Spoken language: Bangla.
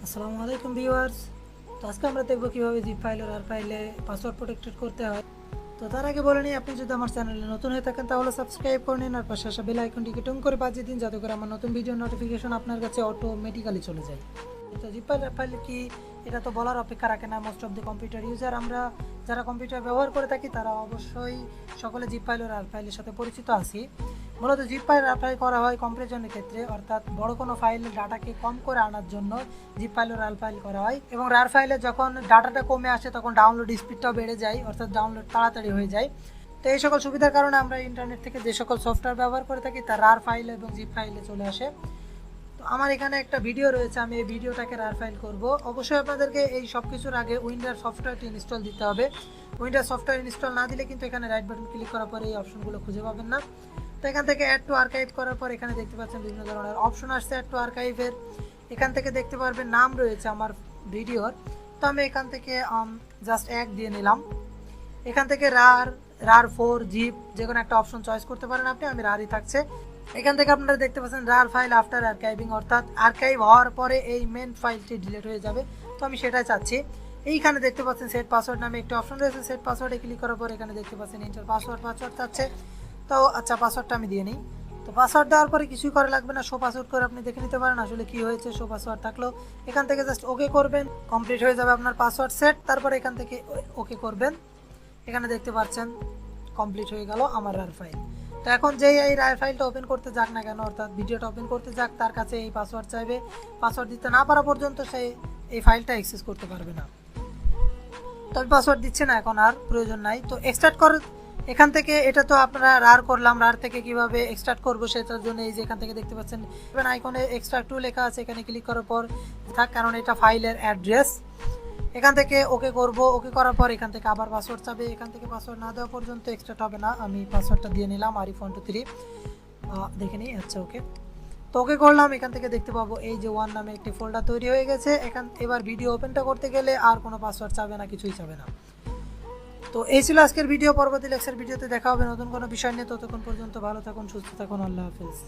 আসসালামু আলাইকুম ভিউয়ার্স। তো আজকে আমরা দেখবো কীভাবে জিপ ফাইল আর ফাইলে পাসওয়ার্ড প্রোটেক্টেড করতে হয়। তো তার আগে বলে নিই, আপনি যদি আমার চ্যানেলে নতুন হয়ে থাকেন তাহলে সাবস্ক্রাইব করে নিন আর পাশে আসা বেল আইকনটিকে টুং করে বাজিয়ে দিন, যাতে করে আমার নতুন ভিডিওর নোটিফিকেশন আপনার কাছে অটোমেটিক্যালি চলে যায়। তো জিপ ফাইল আর ফাইল কি, এটা তো বলার অপেক্ষা রাখে না। Most of the computer user, আমরা যারা কম্পিউটার ব্যবহার করে থাকি তারা অবশ্যই সকলে জিপ ফাইল আর ফাইলের সাথে পরিচিত আছি। মূলত জিপ ফাইল অ্যাপ্লাই করা হয় কম্প্রেশনের ক্ষেত্রে, অর্থাৎ বড় কোনো ফাইলের ডাটাকে কম করে আনার জন্য জিপ ফাইল ও রার ফাইল করা হয়। এবং রার ফাইলে যখন ডাটাটা কমে আসে তখন ডাউনলোড স্পিডটাও বেড়ে যায়, অর্থাৎ ডাউনলোড তাড়াতাড়ি হয়ে যায়। তো এই সকল সুবিধার কারণে আমরা ইন্টারনেট থেকে যে সকল সফটওয়্যার ব্যবহার করে থাকি তার রার ফাইল এবং জিপ ফাইলে চলে আসে। তো আমার এখানে একটা ভিডিও রয়েছে, আমি এই ভিডিওটাকে রার ফাইল করব। অবশ্যই আপনাদেরকে এই সব কিছুর আগে উইন্ডার সফটওয়্যারটি ইনস্টল দিতে হবে। উইন্ডার সফটওয়্যার ইনস্টল না দিলে কিন্তু এখানে রাইট বাটন ক্লিক করার পরে এই অপশনগুলো খুঁজে পাবেন না। তো এখান থেকে অ্যাড টু আর্কাইভ করার পর এখানে দেখতে পাচ্ছেন বিভিন্ন ধরনের অপশন আসছে অ্যাড টু আর্কাইভের। এখান থেকে দেখতে পারবেন নাম রয়েছে আমার ভিডিওর। তো আমি এখান থেকে জাস্ট এক দিয়ে নিলাম। এখান থেকে রার 4 জিপ যে কোনো একটা অপশন চয়েস করতে পারেন আপনি, আমি রারই থাকছে। এখান থেকে আপনারা দেখতে পাচ্ছেন রার ফাইল আফটার আর্কাইভিং, অর্থাৎ আর্কাইভ হওয়ার পরে এই মেন ফাইলটি ডিলিট হয়ে যাবে। তো আমি সেটাই চাচ্ছি। এইখানে দেখতে পাচ্ছেন সেট পাসওয়ার্ড নামে একটা অপশন রয়েছে, সেট পাসওয়ার্ডে ক্লিক করার পর এখানে দেখতে পাচ্ছেন এন্টার পাসওয়ার্ড চাচ্ছে। তো আচ্ছা, পাসওয়ার্ডটা আমি দিয়ে নিই। তো পাসওয়ার্ড দেওয়ার পরে কিছুই করা লাগবে না, শো পাসওয়ার্ড করে আপনি দেখে নিতে পারেন আসলে কি হয়েছে। শো পাসওয়ার্ড থাকলেও এখান থেকে জাস্ট ওকে করবেন, কমপ্লিট হয়ে যাবে আপনার পাসওয়ার্ড সেট। তারপরে এখান থেকে ওকে করবেন। এখানে দেখতে পাচ্ছেন কমপ্লিট হয়ে গেল আমার রার ফাইল। তো এখন যেই এই রার ফাইলটা ওপেন করতে যাক না কেন, অর্থাৎ ভিডিওটা ওপেন করতে যাক, তার কাছে এই পাসওয়ার্ড চাইবে। পাসওয়ার্ড দিতে না পারা পর্যন্ত সে এই ফাইলটা অ্যাক্সেস করতে পারবে না। তো আমি পাসওয়ার্ড দিচ্ছি না, এখন আর প্রয়োজন নাই। তো এক্সট্রাক্ট করে এখান থেকে, এটা তো আপনারা রার করলাম, রার থেকে কিভাবে এক্সট্রাক্ট করবো সেটার জন্য এই যে এখান থেকে দেখতে পাচ্ছেন আইকনে এক্সট্রাক্ট টু লেখা আছে, এখানে ক্লিক করার পর থাক, কারণ এটা ফাইলের অ্যাড্রেস। এখান থেকে ওকে করব, ওকে করার পর এখান থেকে আবার পাসওয়ার্ড চাবে। এখান থেকে পাসওয়ার্ড না দেওয়া পর্যন্ত এক্সট্রাক্ট হবে না। আমি পাসওয়ার্ডটা দিয়ে নিলাম RF123, দেখে নিই। আচ্ছা, ওকে। তো ওকে করলাম। এখান থেকে দেখতে পাবো এই যে 1 নামে একটি ফোল্ডার তৈরি হয়ে গেছে। এবার ভিডিও ওপেনটা করতে গেলে আর কোনো পাসওয়ার্ড চাবে না, কিছুই চাবে না। তো এই ছিল আজকের ভিডিও। পরবর্তী লেকচার ভিডিওতে দেখা হবে নতুন কোনো বিষয় নিয়ে। ততক্ষণ পর্যন্ত ভালো থাকুন, সুস্থ থাকুন, আল্লাহ হাফেজ।